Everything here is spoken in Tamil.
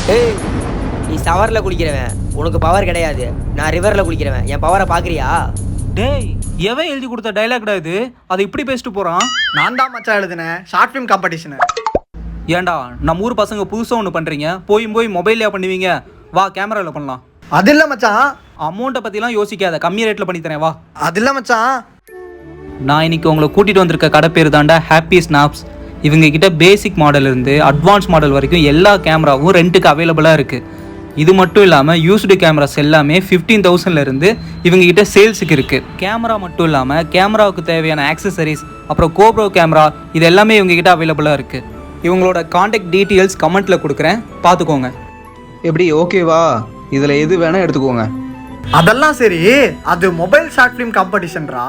ஏய், நீ ஷவரில் குளிக்கிறவன், உனக்கு பவர் கிடையாது. நான் ரிவரில் குளிக்கிறவன், என் பவரை பார்க்குறியா? டேய், எவன் எழுதி கொடுத்த டைலாக்டா இது? அதை இப்படி பேசிட்டு போறான். நான் தான் மச்சான் எழுதினேன் ஷார்ட் ஃபிலிம் காம்படிஷனு. ஏன்டா நம்ம ஊர் பசங்க புதுசாக ஒன்று பண்ணுறீங்க, போய் மொபைல்லையா பண்ணுவீங்க? வா கேமராவில் பண்ணலாம். அது இல்லை மச்சான். அமௌண்ட்டை பற்றிலாம் யோசிக்காத, கம்மி ரேட்டில் பண்ணி தரேன் வா. அது இல்லை மச்சான். நான் இன்னைக்கு உங்களை கூட்டிகிட்டு வந்திருக்க கடை பேர் தாண்டா ஹாப்பி ஸ்னாப்ஸ். இவங்க கிட்ட பேசிக் மாடல் இருந்து அட்வான்ஸ் மாடல் வரைக்கும் எல்லா கேமராவும் ரெண்ட்டுக்கு அவைலபிளாக இருக்குது. இது மட்டும் இல்லாமல் யூஸ்டு கேமராஸ் எல்லாமே 15,000 இருந்து இவங்க கிட்ட சேல்ஸுக்கு இருக்குது. கேமரா மட்டும் இல்லாமல் கேமராவுக்கு தேவையான ஆக்சசரிஸ், அப்புறம் கோப்ரோ கேமரா, இது எல்லாமே இவங்க கிட்ட அவைலபிளாக இருக்குது. இவங்களோட காண்டாக்ட் டீட்டெயில்ஸ் கமெண்ட்டில் கொடுக்குறேன், பார்த்துக்கோங்க. எப்படி ஓகேவா? இதில் எது வேணால் எடுத்துக்கோங்க. அதெல்லாம் சரி, அது மொபைல் ஷார்ட் ஃபிலிம் காம்படிஷன்ரா.